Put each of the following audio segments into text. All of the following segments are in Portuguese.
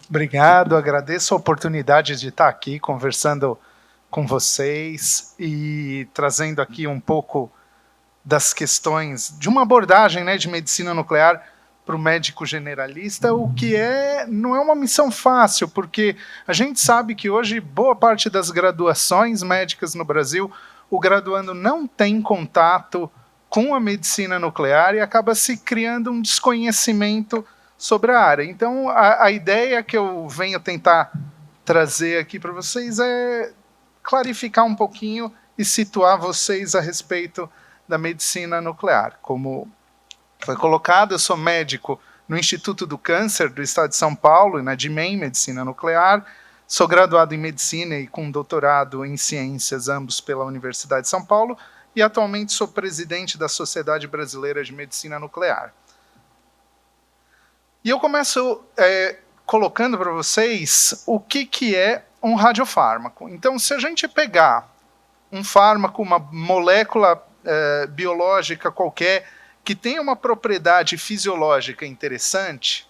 Obrigado, agradeço a oportunidade de estar aqui conversando com vocês e trazendo aqui um pouco das questões de uma abordagem, né, de medicina nuclear para o médico generalista, o que não é uma missão fácil, porque a gente sabe que hoje boa parte das graduações médicas no Brasil, o graduando não tem contato com a medicina nuclear e acaba se criando um desconhecimento sobre a área. Então, a ideia que eu venho tentar trazer aqui para vocês é clarificar um pouquinho e situar vocês a respeito da medicina nuclear. Como foi colocado, eu sou médico no Instituto do Câncer do Estado de São Paulo, na DIMEM, Medicina Nuclear. Sou graduado em Medicina e com doutorado em Ciências, ambos pela Universidade de São Paulo, e atualmente sou presidente da Sociedade Brasileira de Medicina Nuclear. E eu começo colocando para vocês o que é um radiofármaco. Então, se a gente pegar um fármaco, uma molécula biológica qualquer, que tem uma propriedade fisiológica interessante,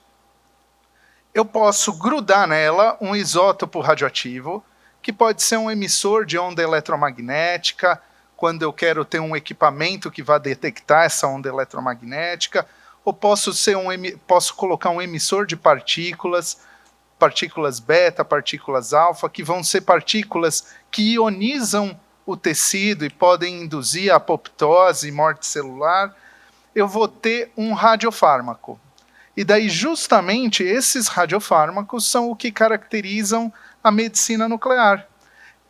eu posso grudar nela um isótopo radioativo, que pode ser um emissor de onda eletromagnética, quando eu quero ter um equipamento que vá detectar essa onda eletromagnética, ou posso colocar um emissor de partículas beta, partículas alfa, que vão ser partículas que ionizam o tecido e podem induzir a apoptose e morte celular. Eu vou ter um radiofármaco. E daí, justamente, esses radiofármacos são o que caracterizam a medicina nuclear,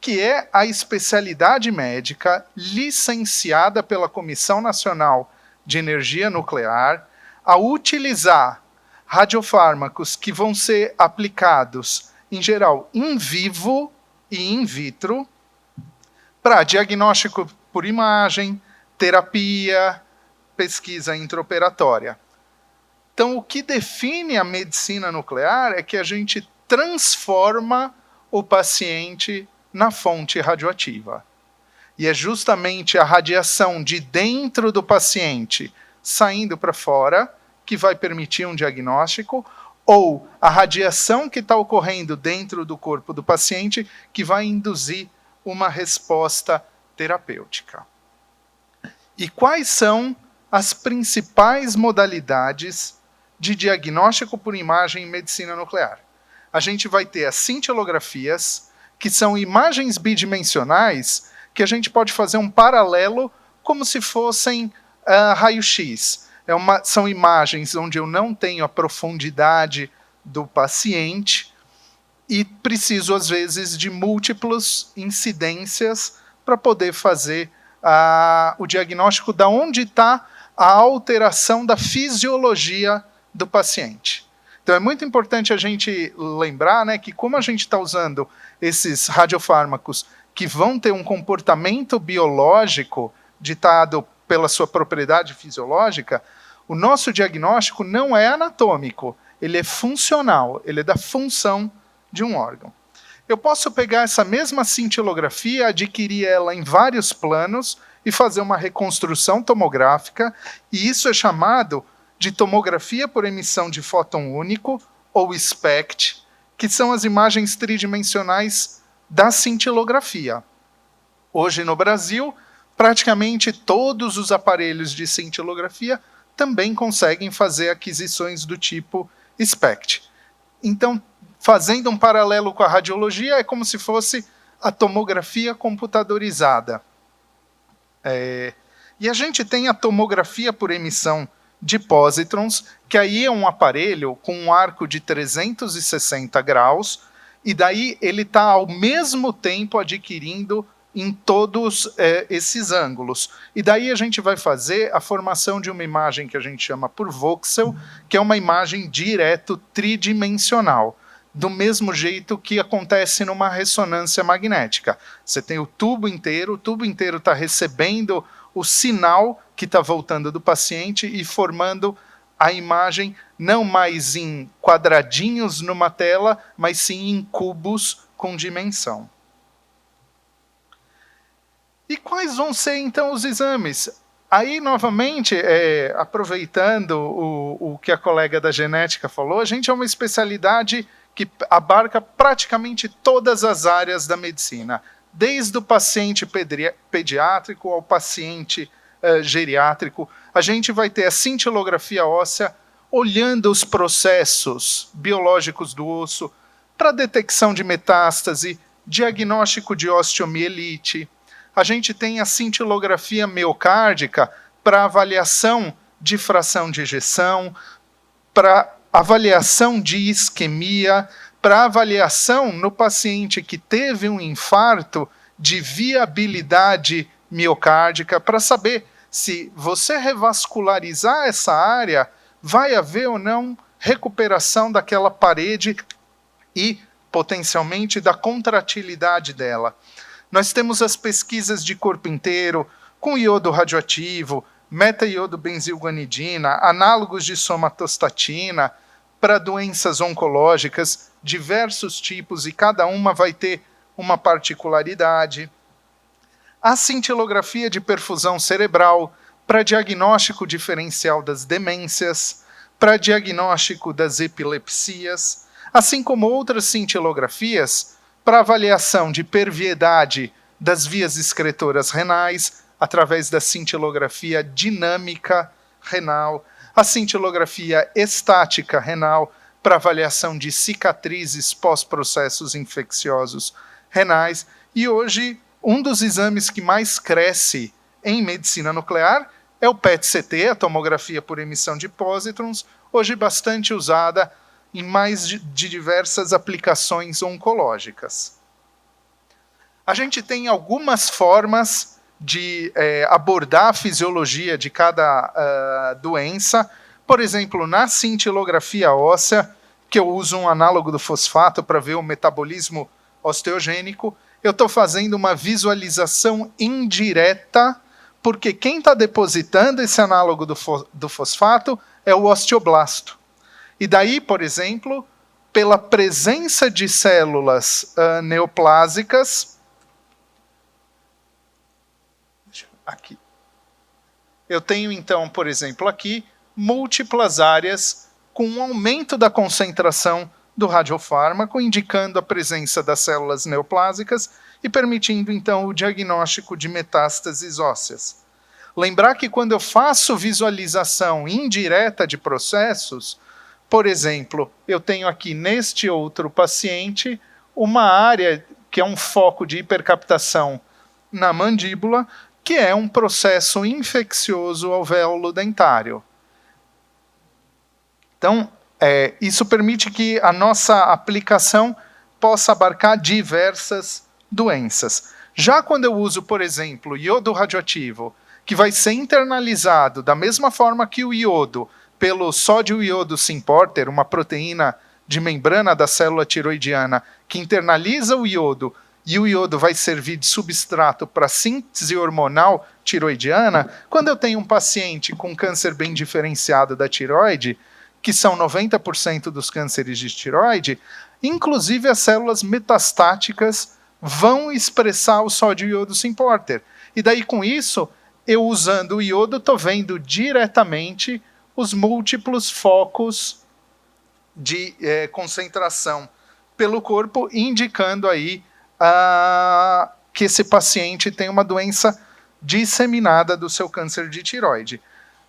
que é a especialidade médica licenciada pela Comissão Nacional de Energia Nuclear a utilizar radiofármacos que vão ser aplicados, em geral, in vivo e in vitro, para diagnóstico por imagem, terapia, pesquisa intraoperatória. Então, o que define a medicina nuclear é que a gente transforma o paciente na fonte radioativa. E é justamente a radiação de dentro do paciente saindo para fora que vai permitir um diagnóstico, ou a radiação que está ocorrendo dentro do corpo do paciente que vai induzir uma resposta terapêutica. E quais são as principais modalidades de diagnóstico por imagem em medicina nuclear? A gente vai ter as cintilografias, que são imagens bidimensionais que a gente pode fazer um paralelo como se fossem raio-x. São imagens onde eu não tenho a profundidade do paciente e preciso, às vezes, de múltiplas incidências para poder fazer o diagnóstico de onde está a alteração da fisiologia do paciente. Então é muito importante a gente lembrar, né, que como a gente está usando esses radiofármacos que vão ter um comportamento biológico ditado pela sua propriedade fisiológica, o nosso diagnóstico não é anatômico, ele é funcional, ele é da função de um órgão. Eu posso pegar essa mesma cintilografia, adquirir ela em vários planos e fazer uma reconstrução tomográfica, e isso é chamado de tomografia por emissão de fóton único, ou SPECT, que são as imagens tridimensionais da cintilografia. Hoje no Brasil, praticamente todos os aparelhos de cintilografia também conseguem fazer aquisições do tipo SPECT. Então, fazendo um paralelo com a radiologia, é como se fosse a tomografia computadorizada. E a gente tem a tomografia por emissão de pósitrons, que aí é um aparelho com um arco de 360 graus, e daí ele está ao mesmo tempo adquirindo em todos esses ângulos. E daí a gente vai fazer a formação de uma imagem que a gente chama por voxel, que é uma imagem direto tridimensional, do mesmo jeito que acontece numa ressonância magnética. Você tem o tubo inteiro está recebendo o sinal que está voltando do paciente e formando a imagem não mais em quadradinhos numa tela, mas sim em cubos com dimensão. E quais vão ser, então, os exames? Aí, novamente, aproveitando o que a colega da genética falou, a gente é uma especialidade que abarca praticamente todas as áreas da medicina, desde o paciente pediátrico ao paciente geriátrico. A gente vai ter a cintilografia óssea olhando os processos biológicos do osso para detecção de metástase, diagnóstico de osteomielite. A gente tem a cintilografia miocárdica para avaliação de fração de ejeção, para avaliação de isquemia, para avaliação no paciente que teve um infarto de viabilidade miocárdica, para saber se você revascularizar essa área, vai haver ou não recuperação daquela parede e, potencialmente, da contratilidade dela. Nós temos as pesquisas de corpo inteiro, com iodo radioativo, meta-iodo-benzilguanidina, análogos de somatostatina, para doenças oncológicas, diversos tipos, e cada uma vai ter uma particularidade. A cintilografia de perfusão cerebral, para diagnóstico diferencial das demências, para diagnóstico das epilepsias, assim como outras cintilografias para avaliação de perviedade das vias excretoras renais, através da cintilografia dinâmica renal, a cintilografia estática renal, para avaliação de cicatrizes pós-processos infecciosos renais, e hoje um dos exames que mais cresce em medicina nuclear é o PET-CT, a tomografia por emissão de pósitrons, hoje bastante usada em mais de diversas aplicações oncológicas. A gente tem algumas formas de abordar a fisiologia de cada doença. Por exemplo, na cintilografia óssea, que eu uso um análogo do fosfato para ver o metabolismo osteogênico, eu estou fazendo uma visualização indireta, porque quem está depositando esse análogo do fosfato é o osteoblasto. E daí, por exemplo, pela presença de células neoplásicas, aqui, eu tenho então, por exemplo, aqui, múltiplas áreas com um aumento da concentração do radiofármaco, indicando a presença das células neoplásicas e permitindo então o diagnóstico de metástases ósseas. Lembrar que quando eu faço visualização indireta de processos, por exemplo, eu tenho aqui neste outro paciente uma área que é um foco de hipercaptação na mandíbula, que é um processo infeccioso alvéolo dentário. Então, isso permite que a nossa aplicação possa abarcar diversas doenças. Já quando eu uso, por exemplo, iodo radioativo, que vai ser internalizado da mesma forma que o iodo, pelo sódio-iodo symporter, uma proteína de membrana da célula tiroidiana, que internaliza o iodo, e o iodo vai servir de substrato para a síntese hormonal tiroidiana, quando eu tenho um paciente com câncer bem diferenciado da tiroide, que são 90% dos cânceres de tiroide, inclusive as células metastáticas vão expressar o sódio-iodo symporter. E daí, com isso, eu usando o iodo, estou vendo diretamente os múltiplos focos de concentração pelo corpo, indicando aí que esse paciente tem uma doença disseminada do seu câncer de tiroide.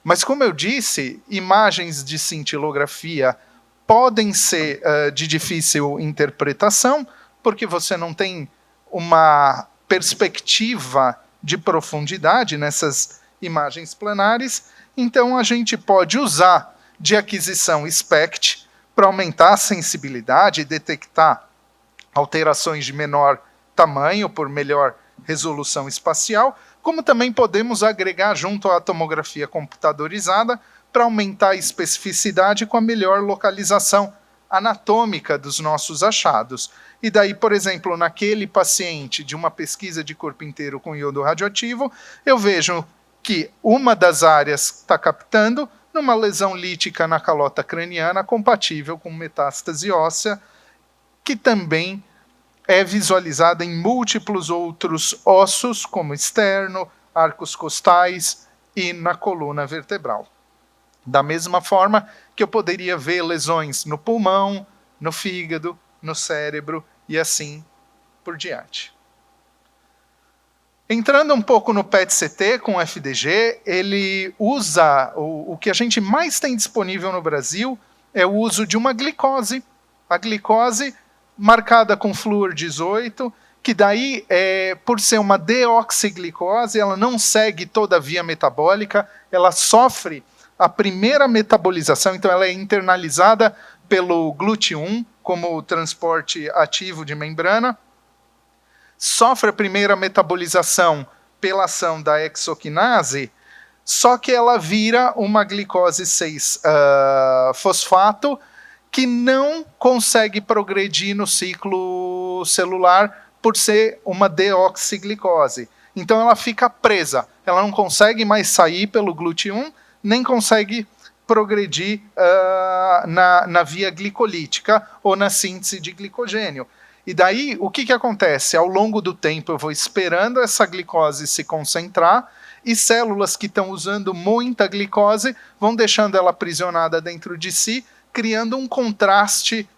Mas, como eu disse, imagens de cintilografia podem ser de difícil interpretação, porque você não tem uma perspectiva de profundidade nessas imagens planares. Então, a gente pode usar de aquisição SPECT para aumentar a sensibilidade e detectar alterações de menor tamanho por melhor resolução espacial, como também podemos agregar junto à tomografia computadorizada para aumentar a especificidade com a melhor localização anatômica dos nossos achados. E daí, por exemplo, naquele paciente de uma pesquisa de corpo inteiro com iodo radioativo, eu vejo que uma das áreas está captando numa lesão lítica na calota craniana compatível com metástase óssea, que também é visualizada em múltiplos outros ossos, como externo, arcos costais e na coluna vertebral. Da mesma forma que eu poderia ver lesões no pulmão, no fígado, no cérebro e assim por diante. Entrando um pouco no PET-CT com FDG, ele usa, o que a gente mais tem disponível no Brasil é o uso de uma glicose, a glicose marcada com flúor 18, que daí, por ser uma deoxiglicose, ela não segue toda a via metabólica, ela sofre a primeira metabolização, então ela é internalizada pelo GLUT1 como transporte ativo de membrana, sofre a primeira metabolização pela ação da hexoquinase, só que ela vira uma glicose 6-fosfato que não consegue progredir no ciclo celular por ser uma deoxiglicose. Então ela fica presa, ela não consegue mais sair pelo GLUT1, nem consegue progredir na via glicolítica ou na síntese de glicogênio. E daí, o que acontece? Ao longo do tempo, eu vou esperando essa glicose se concentrar e células que estão usando muita glicose vão deixando ela aprisionada dentro de si, criando um contraste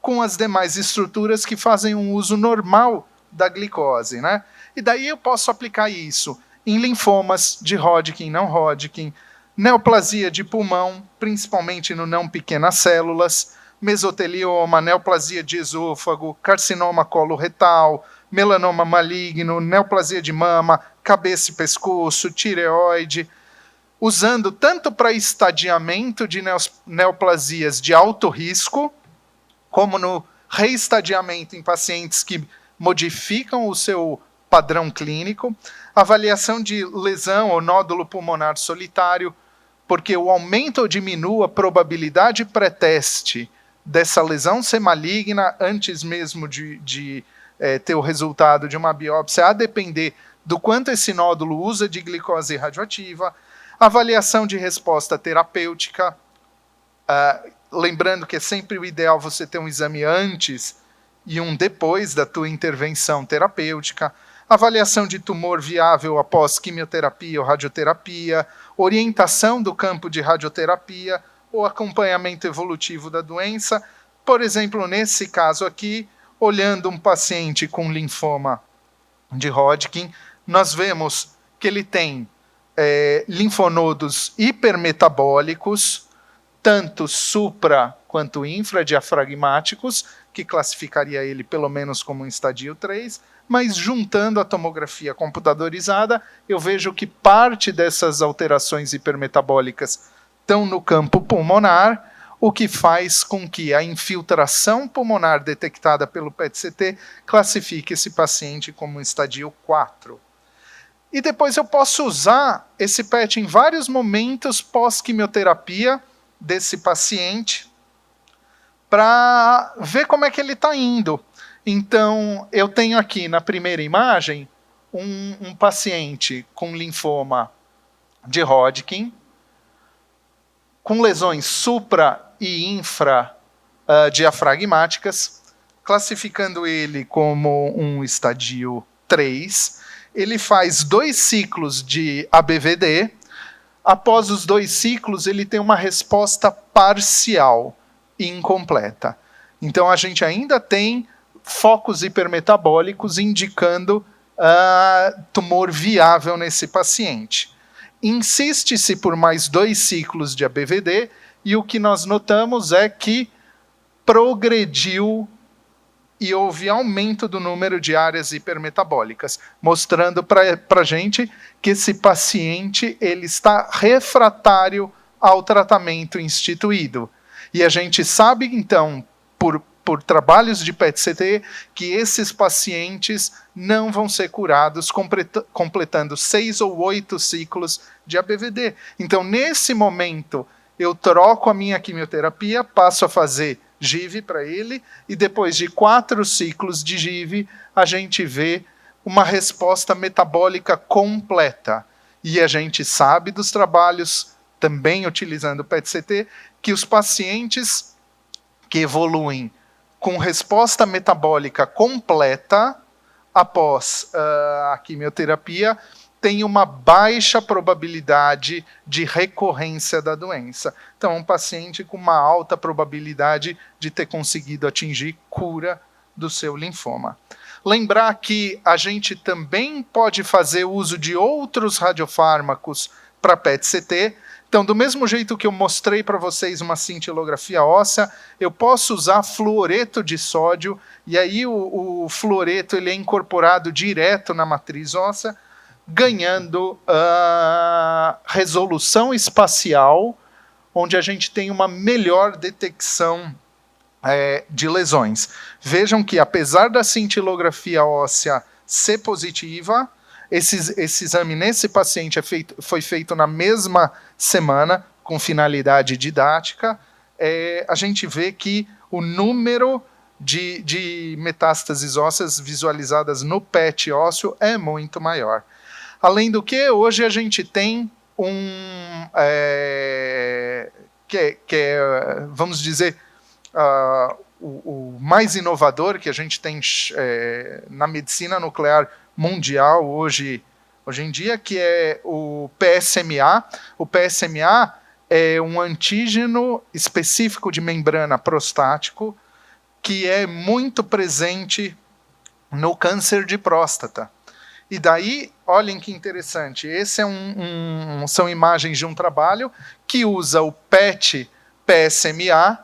com as demais estruturas que fazem um uso normal da glicose, né? E daí eu posso aplicar isso em linfomas de Hodgkin, não Hodgkin, neoplasia de pulmão, principalmente no não pequenas células, mesotelioma, neoplasia de esôfago, carcinoma coloretal, melanoma maligno, neoplasia de mama, cabeça e pescoço, tireoide, usando tanto para estadiamento de neoplasias de alto risco, como no reestadiamento em pacientes que modificam o seu padrão clínico, avaliação de lesão ou nódulo pulmonar solitário, porque o aumento ou diminua a probabilidade pré-teste dessa lesão ser maligna antes mesmo de ter o resultado de uma biópsia, a depender do quanto esse nódulo usa de glicose radioativa, avaliação de resposta terapêutica, lembrando que é sempre o ideal você ter um exame antes e um depois da tua intervenção terapêutica, avaliação de tumor viável após quimioterapia ou radioterapia, orientação do campo de radioterapia, ou acompanhamento evolutivo da doença. Por exemplo, nesse caso aqui, olhando um paciente com linfoma de Hodgkin, nós vemos que ele tem linfonodos hipermetabólicos, tanto supra quanto infradiafragmáticos, que classificaria ele pelo menos como um estadio 3, mas juntando a tomografia computadorizada, eu vejo que parte dessas alterações hipermetabólicas estão no campo pulmonar, o que faz com que a infiltração pulmonar detectada pelo PET-CT classifique esse paciente como um estadio 4. E depois eu posso usar esse PET em vários momentos pós-quimioterapia desse paciente para ver como é que ele está indo. Então, eu tenho aqui na primeira imagem um paciente com linfoma de Hodgkin, com lesões supra e infra diafragmáticas, classificando ele como um estadio 3. Ele faz 2 ciclos de ABVD. Após os 2 ciclos, ele tem uma resposta parcial e incompleta. Então, a gente ainda tem focos hipermetabólicos indicando tumor viável nesse paciente. Insiste-se por mais 2 ciclos de ABVD e o que nós notamos é que progrediu e houve aumento do número de áreas hipermetabólicas, mostrando para a gente que esse paciente ele está refratário ao tratamento instituído. E a gente sabe, então, por trabalhos de PET-CT, que esses pacientes não vão ser curados completando 6 ou 8 ciclos de ABVD. Então, nesse momento, eu troco a minha quimioterapia, passo a fazer GIV para ele, e depois de 4 ciclos de GIV, a gente vê uma resposta metabólica completa. E a gente sabe dos trabalhos, também utilizando o PET-CT, que os pacientes que evoluem com resposta metabólica completa após a quimioterapia, tem uma baixa probabilidade de recorrência da doença. Então, um paciente com uma alta probabilidade de ter conseguido atingir cura do seu linfoma. Lembrar que a gente também pode fazer uso de outros radiofármacos para PET-CT. Então, do mesmo jeito que eu mostrei para vocês uma cintilografia óssea, eu posso usar fluoreto de sódio, e aí o fluoreto ele é incorporado direto na matriz óssea, ganhando resolução espacial, onde a gente tem uma melhor detecção de lesões. Vejam que, apesar da cintilografia óssea ser positiva, esse exame nesse paciente foi feito na mesma semana, com finalidade didática. A gente vê que o número de metástases ósseas visualizadas no PET ósseo é muito maior. Além do que, hoje a gente tem vamos dizer, o mais inovador que a gente tem na medicina nuclear mundial hoje em dia, que é o PSMA. O PSMA é um antígeno específico de membrana prostático que é muito presente no câncer de próstata. E daí, olhem que interessante, esse são imagens de um trabalho que usa o PET PSMA,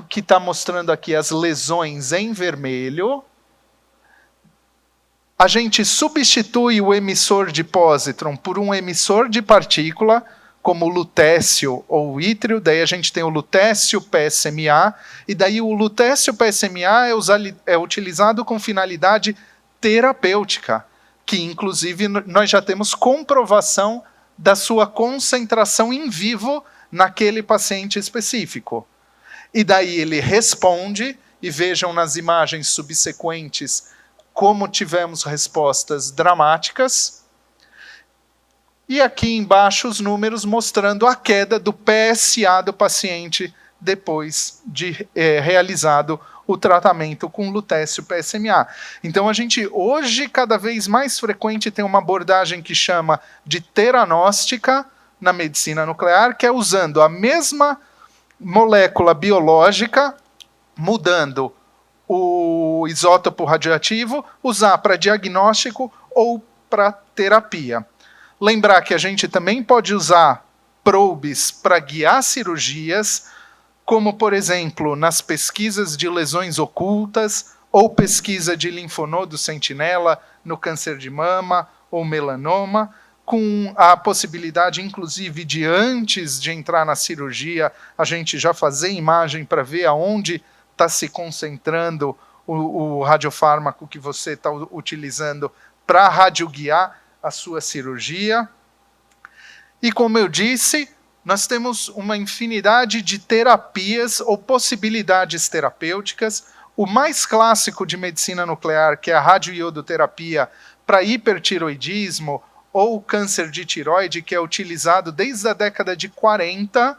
que está mostrando aqui as lesões em vermelho. A gente substitui o emissor de pósitron por um emissor de partícula, como o lutécio ou o ítrio, daí a gente tem o lutécio PSMA, e daí o lutécio PSMA é utilizado com finalidade terapêutica, que inclusive nós já temos comprovação da sua concentração em vivo naquele paciente específico. E daí ele responde, e vejam nas imagens subsequentes como tivemos respostas dramáticas. E aqui embaixo os números mostrando a queda do PSA do paciente depois de realizado o tratamento com lutécio PSMA. Então a gente hoje cada vez mais frequente tem uma abordagem que chama de teranóstica na medicina nuclear, que é usando a mesma molécula biológica, mudando o isótopo radioativo, usar para diagnóstico ou para terapia. Lembrar que a gente também pode usar probes para guiar cirurgias, como, por exemplo, nas pesquisas de lesões ocultas ou pesquisa de linfonodo sentinela no câncer de mama ou melanoma, com a possibilidade, inclusive, de antes de entrar na cirurgia, a gente já fazer imagem para ver aonde está se concentrando o radiofármaco que você está utilizando para radioguiar a sua cirurgia. E como eu disse, nós temos uma infinidade de terapias ou possibilidades terapêuticas. O mais clássico de medicina nuclear, que é a radioiodoterapia para hipertiroidismo ou câncer de tiroide, que é utilizado desde a década de 40,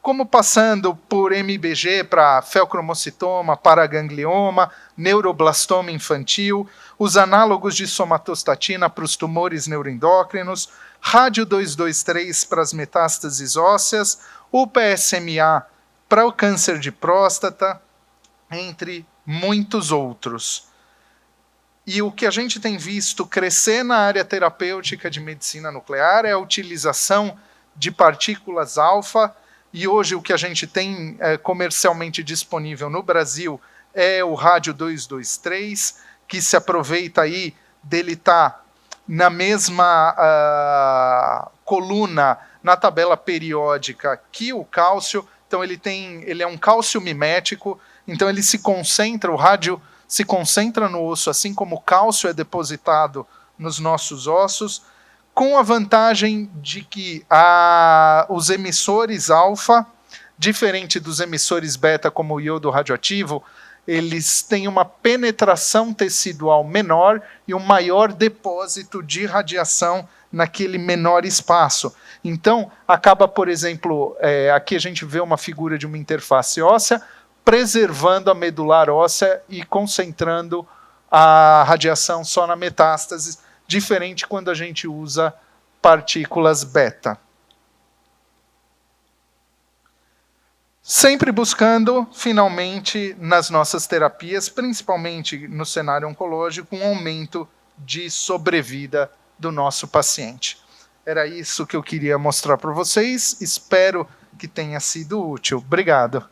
como passando por MBG para feocromocitoma, paraganglioma, neuroblastoma infantil, os análogos de somatostatina para os tumores neuroendócrinos, rádio 223 para as metástases ósseas, o PSMA para o câncer de próstata, entre muitos outros. E o que a gente tem visto crescer na área terapêutica de medicina nuclear é a utilização de partículas alfa, e hoje o que a gente tem comercialmente disponível no Brasil é o rádio 223, que se aproveita aí dele estar na mesma coluna na tabela periódica que o cálcio. Então ele é um cálcio mimético, então ele se concentra, o rádio se concentra no osso, assim como o cálcio é depositado nos nossos ossos, com a vantagem de que os emissores alfa, diferente dos emissores beta, como o iodo radioativo, eles têm uma penetração tecidual menor e um maior depósito de radiação naquele menor espaço. Então, acaba, por exemplo, aqui a gente vê uma figura de uma interface óssea, preservando a medular óssea e concentrando a radiação só na metástase, diferente quando a gente usa partículas beta. Sempre buscando, finalmente, nas nossas terapias, principalmente no cenário oncológico, um aumento de sobrevida do nosso paciente. Era isso que eu queria mostrar para vocês. Espero que tenha sido útil. Obrigado.